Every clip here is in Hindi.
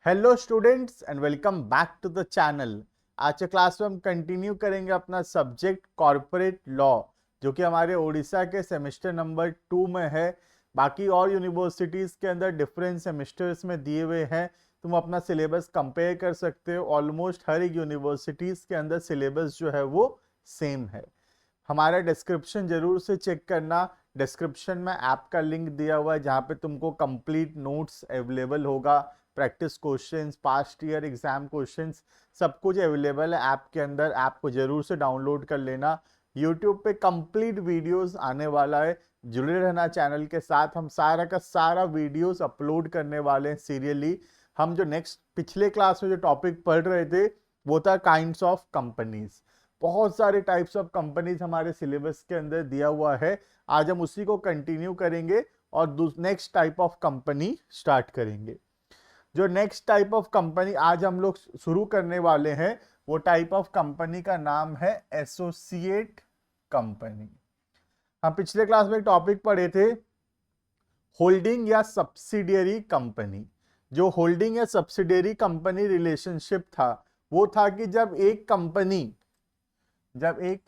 Hello students and welcome back to the channel. आज के क्लास में हम कंटिन्यू करेंगे अपना सब्जेक्ट कॉर्पोरेट लॉ, जो कि हमारे उड़ीसा के सेमेस्टर नंबर 2 में है। बाकी और यूनिवर्सिटीज़ के अंदर डिफरेंट सेमेस्टर्स में दिए हुए हैं, तुम अपना सिलेबस कंपेयर कर सकते हो। ऑलमोस्ट हर एक यूनिवर्सिटीज़ के अंदर सिलेबस जो है वो सेम है। हमारा डिस्क्रिप्शन जरूर से चेक करना। डिस्क्रिप्शन में ऐप का लिंक दिया हुआ है जहाँ पे तुमको कंप्लीट नोट्स अवेलेबल होगा, practice questions, past year exam questions, सब कुछ अवेलेबल है ऐप के अंदर। ऐप को जरूर से डाउनलोड कर लेना। यूट्यूब पे कंप्लीट वीडियोस आने वाला है, जुड़े रहना चैनल के साथ। हम सारा का सारा वीडियोस अपलोड करने वाले हैं सीरियली। हम जो नेक्स्ट पिछले क्लास में जो टॉपिक पढ़ रहे थे वो था काइंड्स ऑफ कंपनीज। बहुत सारे टाइप्स ऑफ कंपनीज हमारे सिलेबस के अंदर दिया हुआ है। आज हम उसी को कंटिन्यू करेंगे और next type of company start करेंगे। जो नेक्स्ट टाइप ऑफ कंपनी आज हम लोग शुरू करने वाले हैं वो टाइप ऑफ कंपनी का नाम है एसोसिएट कंपनी। हम पिछले क्लास में एक टॉपिक पढ़े थे होल्डिंग या सब्सिडियरी कंपनी। जो होल्डिंग या सब्सिडियरी कंपनी रिलेशनशिप था वो था कि जब एक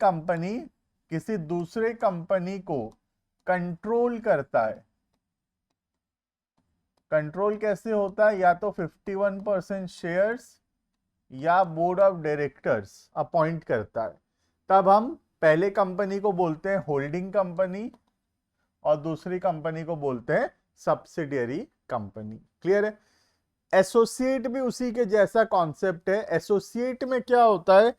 कंपनी किसी दूसरे कंपनी को कंट्रोल करता है। कंट्रोल कैसे होता है? या तो 51% शेयर्स या बोर्ड ऑफ डायरेक्टर्स अपॉइंट करता है, तब हम पहले कंपनी को बोलते हैं होल्डिंग कंपनी और दूसरी कंपनी को बोलते हैं सब्सिडियरी कंपनी। क्लियर है? एसोसिएट भी उसी के जैसा कॉन्सेप्ट है। एसोसिएट में क्या होता है?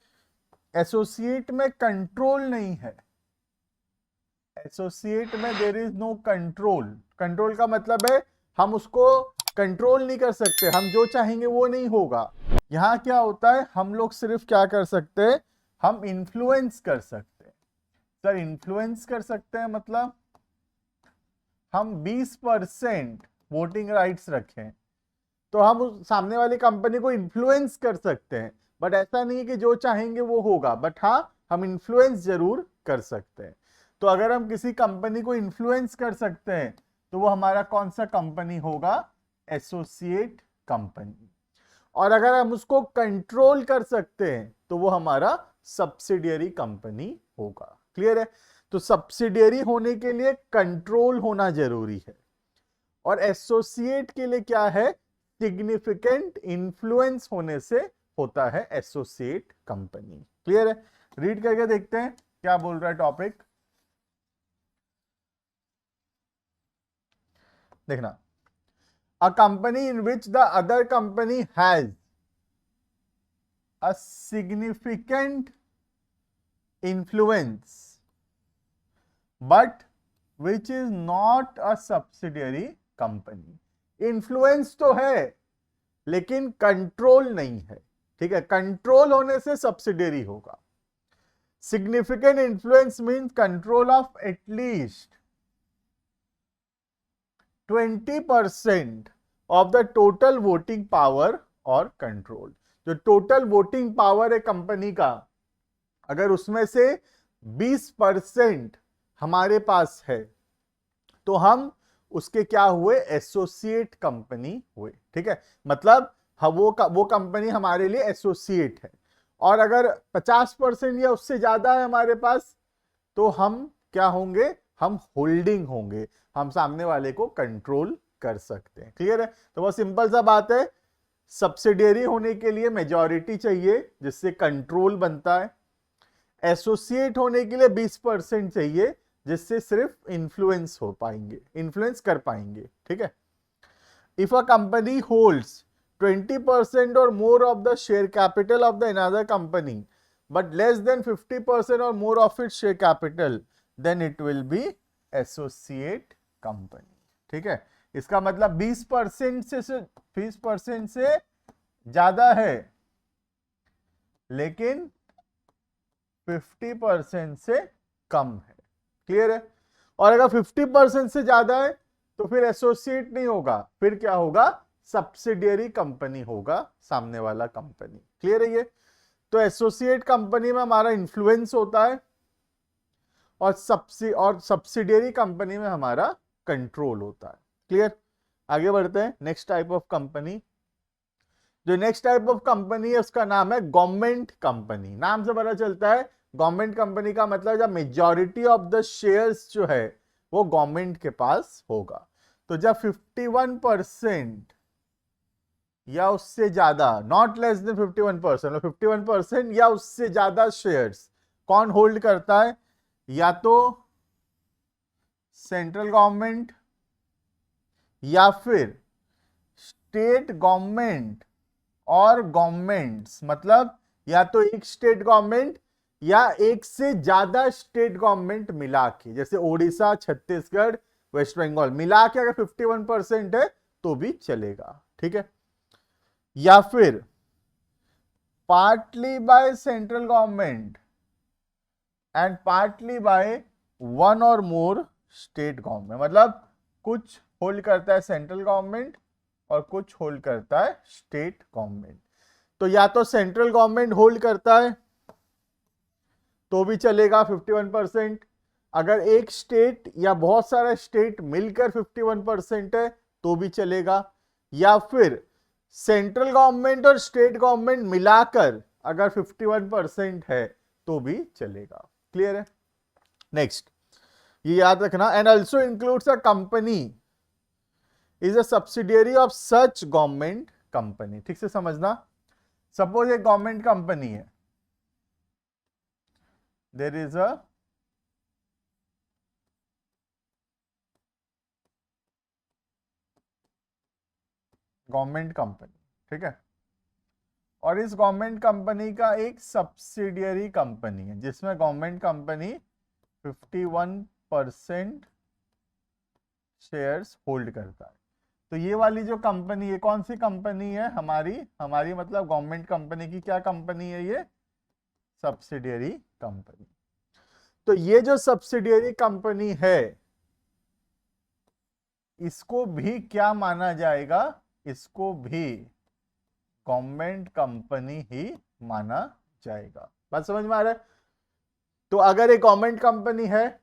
एसोसिएट में कंट्रोल नहीं है। एसोसिएट में there is no control. Control का मतलब है हम उसको कंट्रोल नहीं कर सकते, हम जो चाहेंगे वो नहीं होगा। यहां क्या होता है, हम लोग सिर्फ क्या कर सकते हैं, हम इन्फ्लुएंस कर सकते हैं। सर इन्फ्लुएंस कर सकते हैं मतलब हम 20% वोटिंग राइट्स रखें तो हम उस सामने वाली कंपनी को इन्फ्लुएंस कर सकते हैं। बट ऐसा नहीं है कि जो चाहेंगे वो होगा, बट हाँ हम इन्फ्लुएंस जरूर कर सकते हैं। तो अगर हम किसी कंपनी को इन्फ्लुएंस कर सकते हैं तो वो हमारा कौन सा कंपनी होगा? Associate company. और अगर हम उसको कंट्रोल कर सकते हैं तो वो हमारा सब्सिडियरी कंपनी होगा। क्लियर है? तो सब्सिडियरी होने के लिए कंट्रोल होना जरूरी है, और एसोसिएट के लिए क्या है? सिग्निफिकेंट इन्फ्लुएंस होने से होता है एसोसिएट कंपनी। क्लियर है? रीड करके देखते हैं क्या बोल रहा है टॉपिक। देखना, a company in which the other company has a significant influence but which is not a subsidiary company. Influence तो है लेकिन कंट्रोल नहीं है। ठीक है? कंट्रोल होने से सब्सिडियरी होगा। Significant influence means control of at least 20% of the total voting power और कंट्रोल। जो टोटल वोटिंग पावर है कंपनी का, अगर उसमें से 20% हमारे पास है तो हम उसके क्या हुए? एसोसिएट कंपनी हुए। ठीक है? मतलब वो कंपनी हमारे लिए एसोसिएट है। और अगर 50% या उससे ज्यादा है हमारे पास तो हम क्या होंगे? हम होल्डिंग होंगे। हम सामने वाले को कंट्रोल कर सकते हैं। क्लियर है? तो बहुत सिंपल सा बात है। सब्सिडियरी होने के लिए मेजॉरिटी चाहिए जिससे कंट्रोल बनता है। एसोसिएट होने के लिए 20% चाहिए जिससे सिर्फ इन्फ्लुएंस हो पाएंगे, इन्फ्लुएंस कर पाएंगे। ठीक है? If a company holds 20% or more of the share capital of the another company but less than 50% or more of its share capital, then it will be associate company. ठीक है? इसका मतलब 20% से ज्यादा है लेकिन 50% से कम है। क्लियर है? और अगर 50% से ज्यादा है तो फिर एसोसिएट नहीं होगा, फिर क्या होगा? सब्सिडियरी कंपनी होगा सामने वाला कंपनी। क्लियर है ये? तो एसोसिएट कंपनी में हमारा इन्फ्लुएंस होता है और सब्सिडियरी कंपनी में हमारा कंट्रोल होता है। क्लियर? आगे बढ़ते हैं। नेक्स्ट टाइप ऑफ कंपनी जो नेक्स्ट टाइप ऑफ कंपनी है उसका नाम है गवर्नमेंट कंपनी। नाम से पता चलता है गवर्नमेंट कंपनी का मतलब जब मेजॉरिटी ऑफ द शेयर्स जो है वो गवर्नमेंट के पास होगा। तो जब 51% या उससे ज्यादा, नॉट लेस देन 51%, 51% या उससे ज्यादा शेयर्स कौन होल्ड करता है, या तो सेंट्रल गवर्नमेंट या फिर स्टेट गवर्नमेंट और गवर्नमेंट्स, मतलब या तो एक स्टेट गवर्नमेंट या एक से ज्यादा स्टेट गवर्नमेंट मिला के, जैसे ओडिशा, छत्तीसगढ़, वेस्ट बंगाल मिला के अगर 51% है तो भी चलेगा, ठीक है। या फिर partly by central government and partly by one और मोर स्टेट गवर्नमेंट, मतलब कुछ होल्ड करता है सेंट्रल गवर्नमेंट और कुछ होल्ड करता है स्टेट गवर्नमेंट। तो या तो सेंट्रल गवर्नमेंट होल्ड करता है तो भी चलेगा 51%, अगर एक स्टेट या बहुत सारे स्टेट मिलकर 51% है तो भी चलेगा, या फिर सेंट्रल गवर्नमेंट और स्टेट गवर्नमेंट मिलाकर अगर 51% है तो भी चलेगा। क्लियर है? नेक्स्ट ये याद रखना, and also includes a company is a subsidiary of such government company. ठीक से समझना, सपोज एक गवर्नमेंट कंपनी है, there is a government company, ठीक है, और इस गवर्नमेंट कंपनी का एक सब्सिडियरी कंपनी है जिसमें गवर्नमेंट कंपनी 51% शेयर्स होल्ड करता है। तो ये वाली जो कंपनी है कौन सी कंपनी है, हमारी मतलब गवर्नमेंट कंपनी की क्या कंपनी है, ये सब्सिडियरी कंपनी। तो ये जो सब्सिडियरी कंपनी है इसको भी क्या माना जाएगा, इसको भी गवर्नमेंट कंपनी ही माना जाएगा। बात समझ में आ रहा है? तो अगर एक गवर्नमेंट कंपनी है,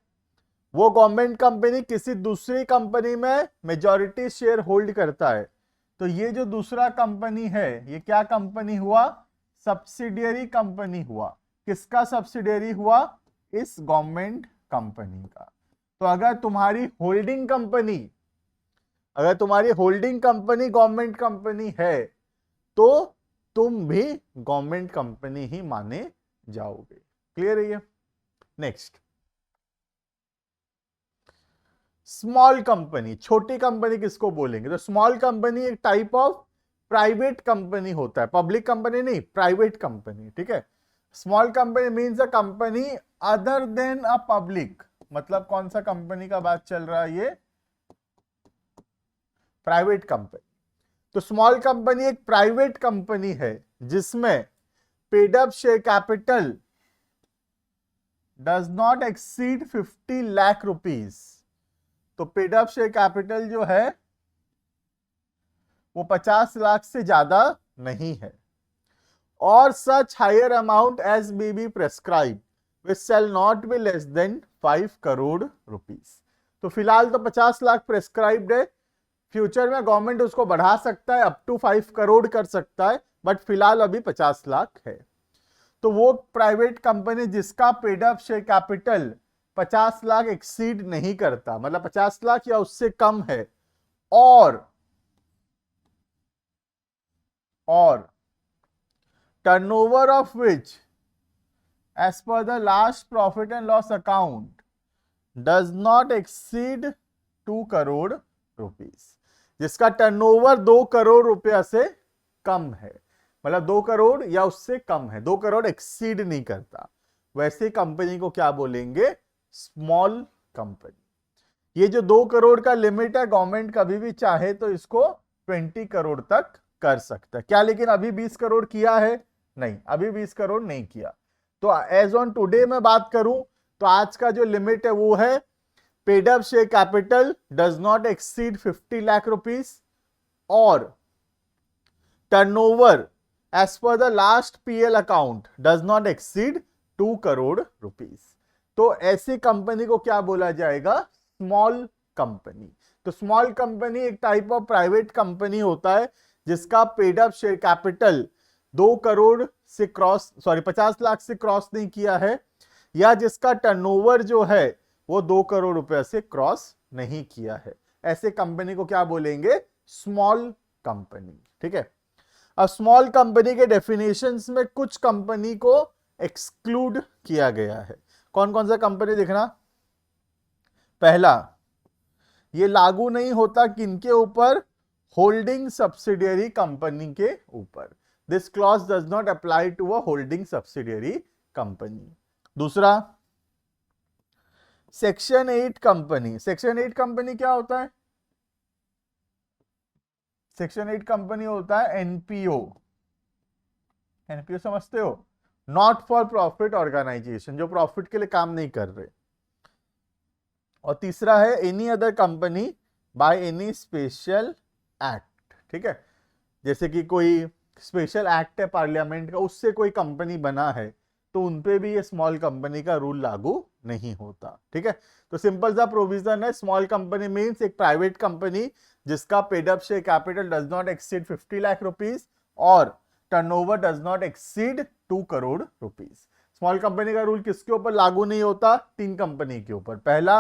वो गवर्नमेंट कंपनी किसी दूसरी कंपनी में मेजॉरिटी शेयर होल्ड करता है, तो ये जो दूसरा कंपनी है ये क्या कंपनी हुआ, सब्सिडियरी कंपनी हुआ। किसका सब्सिडियरी हुआ, इस गवर्नमेंट कंपनी का। तो अगर तुम्हारी होल्डिंग कंपनी गवर्नमेंट कंपनी है तो तुम भी गवर्नमेंट कंपनी ही माने जाओगे। क्लियर है ये? नेक्स्ट, स्मॉल कंपनी, छोटी कंपनी किसको बोलेंगे, तो स्मॉल कंपनी एक टाइप ऑफ प्राइवेट कंपनी होता है, पब्लिक कंपनी नहीं, प्राइवेट कंपनी, ठीक है। Small company means a company other than a public, मतलब कौन सा कंपनी का बात चल रहा है, ये प्राइवेट कंपनी। तो स्मॉल कंपनी एक प्राइवेट कंपनी है जिसमें paid up share capital does not exceed 50 lakh rupees. तो पेड अप शेयर कैपिटल जो है वो 50 लाख से ज्यादा नहीं है, और such higher amount as may be prescribe which shall not be less than 5 crore rupees. तो फिलहाल तो 50 लाख प्रेस्क्राइब्ड है, फ्यूचर में गवर्नमेंट उसको बढ़ा सकता है, अप टू 5 करोड़ कर सकता है, बट फिलहाल अभी 50 लाख है। तो वो प्राइवेट कंपनी जिसका paid up share capital 50 lakh exceed नहीं करता, मतलब 50 लाख या उससे कम है, और turnover of which as per the last profit and loss account does not exceed 2 crore rupees, जिसका टर्नओवर 2 करोड़ रुपया से कम है, मतलब 2 करोड़ या उससे कम है, 2 करोड़ एक्सीड नहीं करता, वैसे कंपनी को क्या बोलेंगे, स्मॉल कंपनी। ये जो 2 करोड़ का लिमिट है, गवर्नमेंट कभी भी चाहे तो इसको 20 करोड़ तक कर सकता है क्या, लेकिन अभी 20 करोड़ किया है नहीं, अभी 20 करोड़ नहीं किया। तो एज ऑन टुडे मैं बात करूं तो आज का जो लिमिट है वो है paid up share capital does not exceed 50 lakh rupees, और turnover as per the last PL account does not exceed 2 crore rupees. तो ऐसी कंपनी को क्या बोला जाएगा, स्मॉल कंपनी। तो स्मॉल कंपनी एक टाइप ऑफ प्राइवेट कंपनी होता है जिसका paid up share capital 2 crore से क्रॉस 50 लाख से क्रॉस नहीं किया है, या जिसका टर्नओवर जो है वो 2 करोड़ रुपए से क्रॉस नहीं किया है, ऐसे कंपनी को क्या बोलेंगे? Small company. ठीक है। अब स्मॉल कंपनी के डेफिनेशंस में कुछ कंपनी को एक्सक्लूड किया गया है। कौन कौन सा कंपनी देखना? पहला, ये लागू नहीं होता किनके ऊपर? होल्डिंग सब्सिडियरी कंपनी के ऊपर। This clause does not apply to a holding subsidiary company. दूसरा, सेक्शन 8 कंपनी। सेक्शन 8 कंपनी क्या होता है? सेक्शन 8 कंपनी होता है एनपीओ। एनपीओ समझते हो? नॉट फॉर प्रॉफिट ऑर्गेनाइजेशन, जो प्रॉफिट के लिए काम नहीं कर रहे। और तीसरा है any other company by any special act. ठीक है, जैसे कि कोई स्पेशल एक्ट है पार्लियामेंट का, उससे कोई कंपनी बना है तो उनपे भी ये स्मॉल कंपनी का रूल लागू नहीं होता। ठीक है, तो सिंपल सा प्रोविजन है। स्मॉल कंपनी मींस एक प्राइवेट कंपनी जिसका paid up share capital does not exceed 50 lakh rupees और turnover does not exceed 2 crore rupees. Small company का रूल किसके ऊपर लागू नहीं होता? 3 कंपनी के ऊपर। पहला,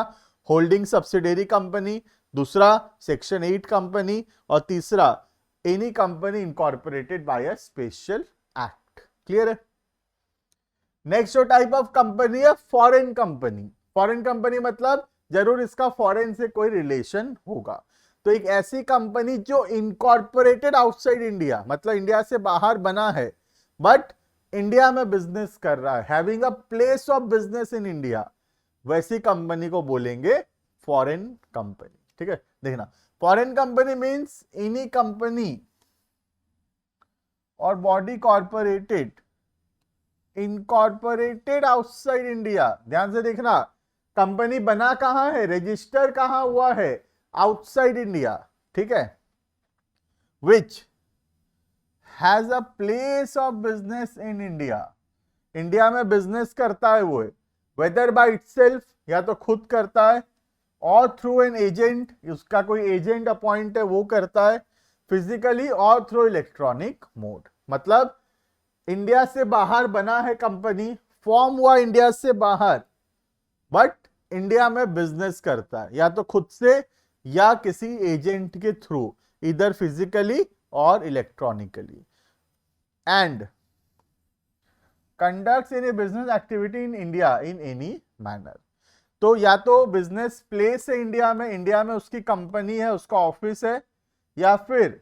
होल्डिंग सब्सिडियरी कंपनी, दूसरा सेक्शन 8 कंपनी, और तीसरा any company incorporated by a special act. Clear है? नेक्स्ट जो टाइप ऑफ कंपनी है फॉरेन कंपनी। फॉरेन कंपनी मतलब जरूर इसका फॉरेन से कोई रिलेशन होगा। तो एक ऐसी कंपनी जो इनकॉर्पोरेटेड आउटसाइड इंडिया, मतलब इंडिया से बाहर बना है बट इंडिया में बिजनेस कर रहा है, having a place of business in India, वैसी कंपनी को बोलेंगे फॉरेन कंपनी। ठीक है, देखना, foreign company means any company और बॉडी कॉर्पोरेटेड इनकॉर्पोरेटेड आउटसाइड इंडिया। ध्यान से देखना, कंपनी बना कहां है, रजिस्टर कहां हुआ है? Outside India. ठीक है, which has a place of business in India. India में बिजनेस करता है वो, वेदर बाय इटसेल्फ, या तो खुद करता है, और थ्रू एन एजेंट, उसका कोई एजेंट अपॉइंट है वो करता है, फिजिकली और थ्रू इलेक्ट्रॉनिक मोड। मतलब इंडिया से बाहर बना है कंपनी, फॉर्म हुआ इंडिया से बाहर, बट इंडिया में बिजनेस करता है या तो खुद से या किसी एजेंट के थ्रू, इधर फिजिकली और electronically, and conducts any business activity in India in any manner. तो या तो बिजनेस प्लेस है इंडिया में उसकी कंपनी है, उसका ऑफिस है, या फिर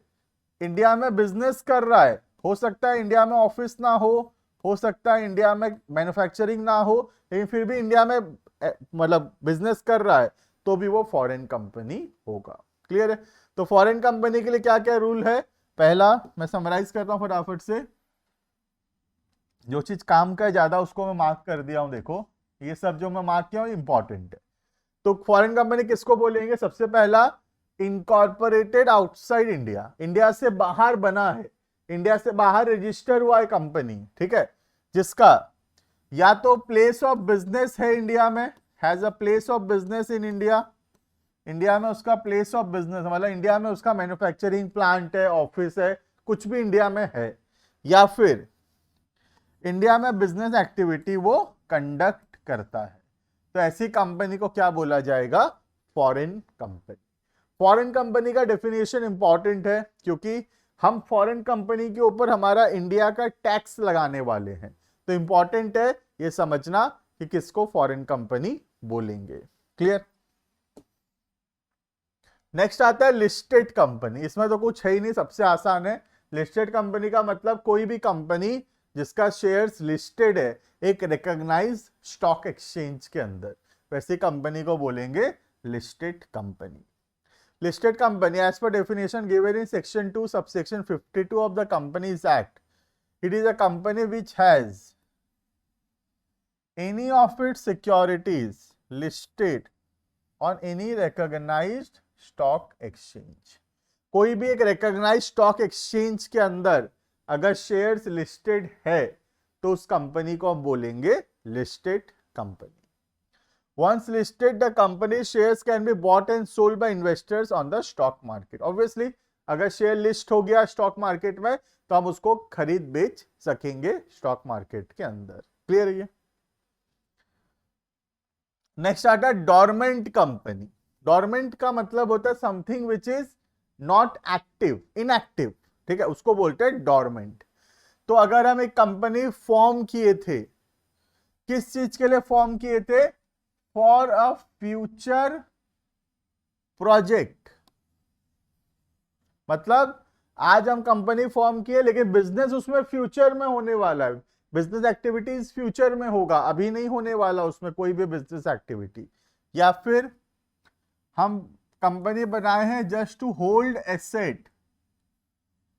इंडिया में बिजनेस कर रहा है। हो सकता है इंडिया में ऑफिस ना हो सकता है इंडिया में मैन्युफैक्चरिंग ना हो, लेकिन फिर भी इंडिया में मतलब बिजनेस कर रहा है, तो भी वो फॉरेन कंपनी होगा। क्लियर है? तो फॉरेन कंपनी के लिए क्या क्या रूल है? पहला, मैं समराइज करता हूं फटाफट से, जो चीज काम का है ज्यादा उसको मैं मार्क कर दिया हूं। देखो, ये सब जो मैं मार्क किया हूं इंपॉर्टेंट है। तो फॉरेन कंपनी किसको बोलेंगे? सबसे पहला, इनकॉर्पोरेटेड आउटसाइड इंडिया, इंडिया से बाहर बना है, इंडिया से बाहर रजिस्टर हुआ है कंपनी। ठीक है, जिसका या तो प्लेस ऑफ बिजनेस है इंडिया में, has a place of business in India, India में उसका प्लेस ऑफ बिजनेस मतलब इंडिया में उसका मैन्युफैक्चरिंग प्लांट है, ऑफिस है, कुछ भी इंडिया में है, या फिर इंडिया में बिजनेस एक्टिविटी वो कंडक्ट करता है। तो ऐसी कंपनी को क्या बोला जाएगा? Foreign company. फॉरेन कंपनी का डेफिनेशन इंपॉर्टेंट है क्योंकि हम फॉरेन कंपनी के ऊपर हमारा इंडिया का टैक्स लगाने वाले हैं, तो इंपॉर्टेंट है ये समझना कि किसको फॉरेन कंपनी बोलेंगे। क्लियर? नेक्स्ट आता है लिस्टेड कंपनी। इसमें तो कुछ है ही नहीं, सबसे आसान है। लिस्टेड कंपनी का मतलब कोई भी कंपनी जिसका शेयर्स लिस्टेड है एक रिकॉग्नाइज्ड स्टॉक एक्सचेंज के अंदर, वैसी कंपनी को बोलेंगे listed company. Listed company, as per definition given in section 2 subsection 52 of the Companies Act, it is a company which has any of its securities listed on any recognized stock exchange। कोई भी एक recognized stock exchange के अंदर अगर शेयर्स लिस्टेड है तो उस कंपनी को हम बोलेंगे listed company। Once listed, the company shares can be bought and sold by investors on the stock market. Obviously, अगर शेयर लिस्ट हो गया स्टॉक मार्केट में तो हम उसको खरीद बेच सकेंगे स्टॉक मार्केट के अंदर। क्लियर है ये? नेक्स्ट आता है डोरमेंट कंपनी। डोरमेंट का मतलब होता है something which is not active, inactive, ठीक है, उसको बोलते हैं डोरमेंट। तो अगर हम एक कंपनी फॉर्म किए थे, किस चीज के लिए फॉर्म किए थे? For a future project. मतलब आज हम कंपनी फॉर्म किए लेकिन बिजनेस उसमें फ्यूचर में होने वाला है, बिजनेस एक्टिविटीज फ्यूचर में होगा, अभी नहीं होने वाला उसमें कोई भी बिजनेस एक्टिविटी। या फिर हम कंपनी बनाए हैं जस्ट टू होल्ड एसेट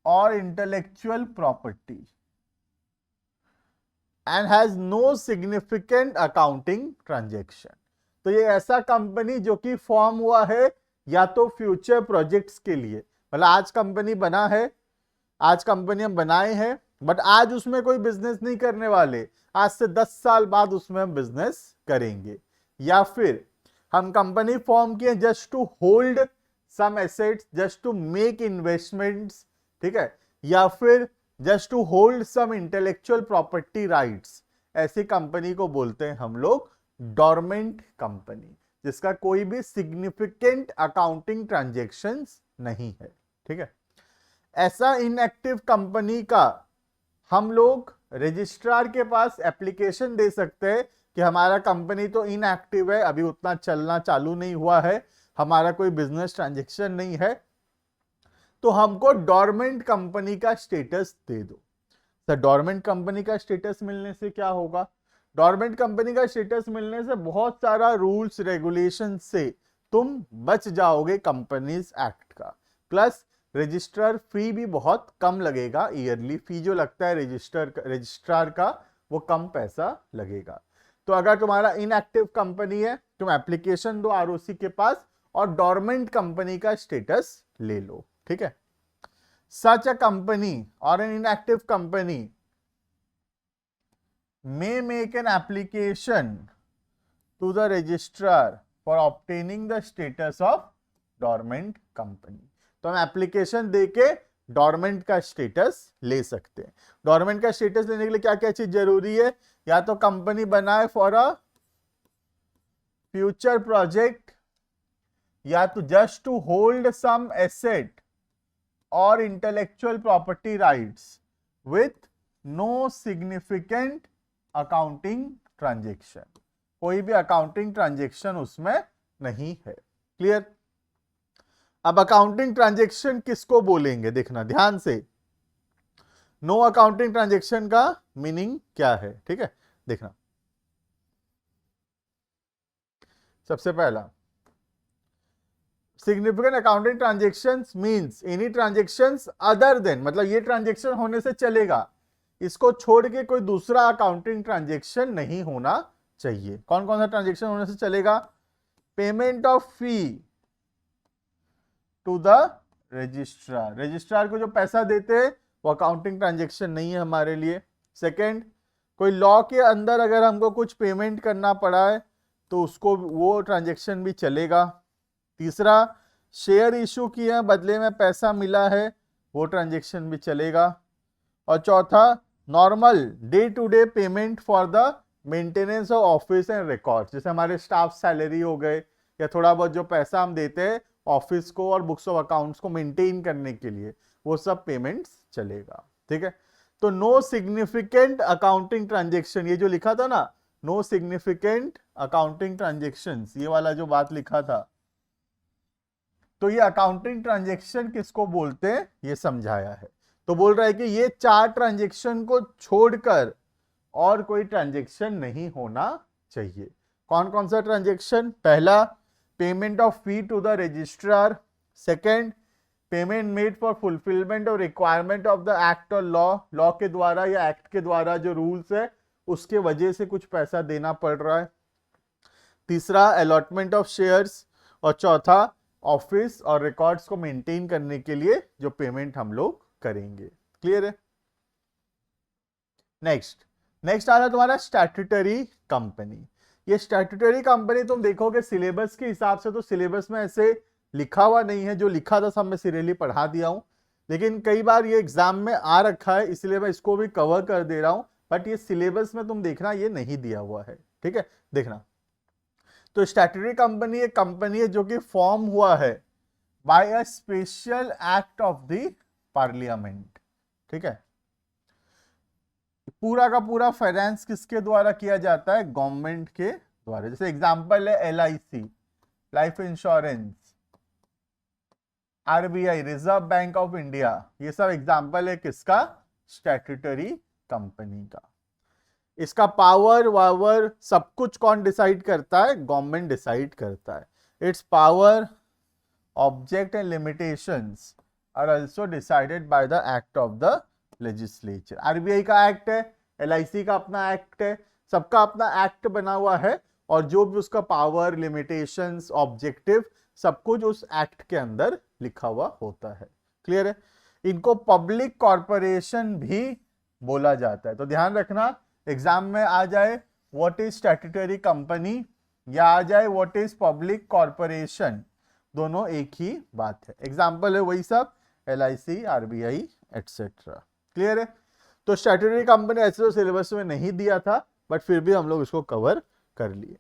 और intellectual property and has no significant accounting transaction. तो ये ऐसा कंपनी जो कि फॉर्म हुआ है या तो फ्यूचर प्रोजेक्ट्स के लिए, मतलब आज कंपनी बना है, आज कंपनी हम बनाए हैं बट आज उसमें कोई बिजनेस नहीं करने वाले, आज से 10 साल बाद उसमें हम बिजनेस करेंगे। या फिर हम कंपनी फॉर्म किए just to hold some assets, just to make investments, ठीक है, या फिर just to hold some intellectual property rights, ऐसी कंपनी को बोलते हैं हम लोग डोरमेंट कंपनी, जिसका कोई भी सिग्निफिकेंट अकाउंटिंग ट्रांजैक्शंस नहीं है। ठीक है, ऐसा इनएक्टिव कंपनी का हम लोग रजिस्ट्रार के पास एप्लीकेशन दे सकते हैं कि हमारा कंपनी तो इनएक्टिव है, अभी उतना चलना चालू नहीं हुआ है, हमारा कोई बिजनेस ट्रांजैक्शन नहीं है, तो हमको डोरमेंट कंपनी का स्टेटस दे दो। सर डोरमेंट कंपनी का स्टेटस मिलने से क्या होगा? डोरमेंट कंपनी का स्टेटस मिलने से बहुत सारा रूल्स रेगुलेशन से तुम बच जाओगे कंपनीज एक्ट का, प्लस रजिस्ट्रार फी भी बहुत कम लगेगा, ईयरली फी जो लगता है रजिस्ट्रार का वो कम पैसा लगेगा। तो अगर तुम्हारा इनएक्टिव कंपनी है, तुम एप्लीकेशन दो आरओसी के पास और डोरमेंट कंपनी का स्टेटस ले लो। ठीक है, सच अ कंपनी और an inactive company may make an application to the registrar for obtaining the status of dormant company। तो हम एप्लीकेशन देके डोरमेंट का स्टेटस ले सकते हैं। डोरमेंट का स्टेटस लेने के लिए क्या क्या चीज जरूरी है? या तो कंपनी बनाए फॉर अ फ्यूचर प्रोजेक्ट, या तो just to hold some asset और intellectual property rights with no significant accounting transaction, कोई भी अकाउंटिंग ट्रांजैक्शन उसमें नहीं है। क्लियर? अब अकाउंटिंग ट्रांजैक्शन किसको बोलेंगे, देखना ध्यान से। नो अकाउंटिंग ट्रांजैक्शन का मीनिंग क्या है? ठीक है, देखना। सबसे पहला, significant accounting transactions means any transactions other than, मतलब ये ट्रांजैक्शन होने से चलेगा, इसको छोड़ के कोई दूसरा अकाउंटिंग ट्रांजैक्शन नहीं होना चाहिए। कौन कौन सा ट्रांजैक्शन होने से चलेगा? Payment of fee to the registrar, registrar को जो पैसा देते हैं वो अकाउंटिंग ट्रांजैक्शन नहीं है हमारे लिए। सेकंड, कोई लॉ के अंदर अगर हमको कुछ पेमेंट करना पड़ा है तो उसको वो ट्रांजैक्शन भी चलेगा। तीसरा, शेयर इशू किए हैं बदले में पैसा मिला है, वो ट्रांजैक्शन भी चलेगा। और चौथा, normal day to day payment for the maintenance of office and records, जैसे हमारे स्टाफ सैलरी हो गए या थोड़ा बहुत जो पैसा हम देते हैं ऑफिस को और बुक्स ऑफ अकाउंट्स को मेंटेन करने के लिए, वो सब पेमेंट्स चलेगा। ठीक है, तो नो सिग्निफिकेंट अकाउंटिंग ट्रांजेक्शन, ये जो लिखा था ना नो सिग्निफिकेंट अकाउंटिंग ट्रांजेक्शंस, ये वाला जो बात लिखा था, तो ये अकाउंटिंग ट्रांजेक्शन किसको बोलते हैं ये समझाया है। तो बोल रहा है कि ये 4 ट्रांजेक्शन को छोड़कर और कोई ट्रांजेक्शन नहीं होना चाहिए। कौन कौन सा ट्रांजेक्शन? पहला, payment of fee to the registrar. Second, payment made for fulfilment of requirement of the act और लॉ, लॉ के द्वारा या एक्ट के द्वारा जो रूल्स है उसके वजह से कुछ पैसा देना पड़ रहा है। तीसरा, अलॉटमेंट ऑफ शेयर्स। और चौथा, ऑफिस और रिकॉर्ड्स को मेंटेन करने के लिए जो पेमेंट हम लोग करेंगे। क्लियर है? नेक्स्ट आ रहा है तुम्हारा स्टैट्यूटरी कंपनी। ये स्टैट्यूटरी कंपनी तुम देखोगे सिलेबस के हिसाब से तो सिलेबस में ऐसे लिखा हुआ नहीं है, जो लिखा था सब मैं सीरियली पढ़ा दिया हूं, लेकिन कई बार ये एग्जाम में आ रखा है इसलिए मैं इसको भी कवर कर दे रहा हूं, बट ये सिलेबस में तुम देखना ये नहीं दिया हुआ है, ठीक है। देखना, तो स्टैट्यूटरी कंपनी एक कंपनी है जो कि फॉर्म हुआ है by a special act of the parliament, ठीक है। पूरा का पूरा फाइनेंस किसके द्वारा किया जाता है? गवर्नमेंट के द्वारा। जैसे एग्जांपल है LIC, life insurance, RBI, reserve bank of India, ये सब एग्जांपल है किसका? स्टैट्यूटरी कंपनी का। इसका पावर वावर सब कुछ कौन डिसाइड करता है? गवर्नमेंट डिसाइड करता है। Its power, object and limitations are also decided by the act of the legislature. RBI का एक्ट है, LIC का अपना एक्ट है, सबका अपना एक्ट बना हुआ है, और जो भी उसका पावर, लिमिटेशंस, ऑब्जेक्टिव सब कुछ उस एक्ट के अंदर लिखा हुआ होता है। क्लियर है? इनको पब्लिक कॉर्पोरेशन भी बोला जाता है। तो ध्यान रखना, एग्जाम में आ जाए व्हाट इज स्टैट्यूटरी कंपनी या आ जाए व्हाट इज पब्लिक कॉर्पोरेशन, दोनों एक ही बात है। एग्जाम्पल है वही सब, LIC, RBI एटसेट्रा। क्लियर है? तो स्टैट्यूटरी कंपनी ऐसे तो सिलेबस में नहीं दिया था, बट फिर भी हम लोग इसको कवर कर लिए।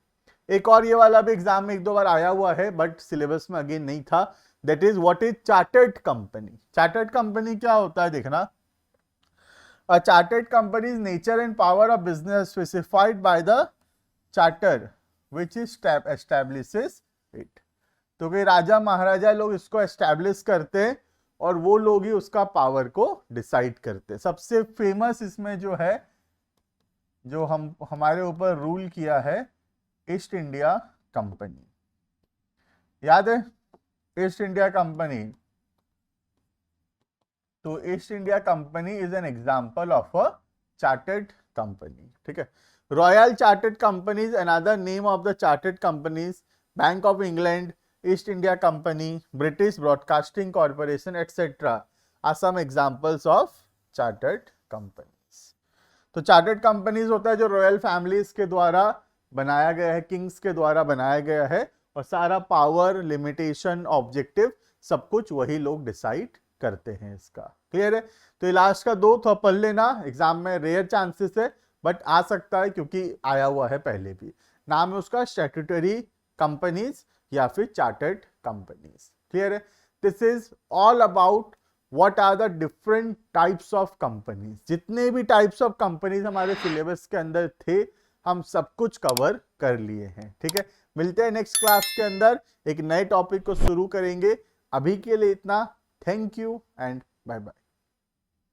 एक और ये वाला भी एग्जाम में एक दो बार आया हुआ है, बट सिलेबस में अगेन नहीं था, that is what is chartered company. Chartered company क्या होता है? देखना, a chartered company's nature and power of business specified by the charter which is establishes it। तो कि राजा महाराजा लोग इसको एस्टैब्लिश करते हैं और वो लोग ही उसका पावर को डिसाइड करते हैं। सबसे फेमस इसमें जो है, जो हमारे ऊपर रूल किया है, ईस्ट इंडिया कंपनी। याद है ईस्ट इंडिया कंपनी? तो East India company is an example of a chartered company, ठीक है। Royal chartered companies another name of the chartered companies, bank of England, East India company, British broadcasting corporation etcetera are some examples of chartered companies. तो चार्टर्ड कंपनीज होता है जो रॉयल फैमिलीज के द्वारा बनाया गया है, किंग्स के द्वारा बनाया गया है, और सारा पावर, लिमिटेशन, ऑब्जेक्टिव सब कुछ वही लोग डिसाइड करते हैं इसका। क्लियर है? तो ये लास्ट का दो तो पढ़ लेना, एग्जाम में रेयर चांसेस है बट आ सकता है क्योंकि आया हुआ है पहले भी। नाम है उसका स्टैट्यूटरी कंपनीज या फिर चार्टर्ड कंपनीज। क्लियर है? This is all about what are the different types of companies. जितने भी टाइप्स ऑफ कंपनीज हमारे सिलेबस के अंदर थे हम सब कुछ कवर कर लिए हैं। ठीक है, मिलते हैं नेक्स्ट क्लास के अंदर, एक नए टॉपिक को शुरू करेंगे। अभी के लिए इतना। Thank you and bye bye.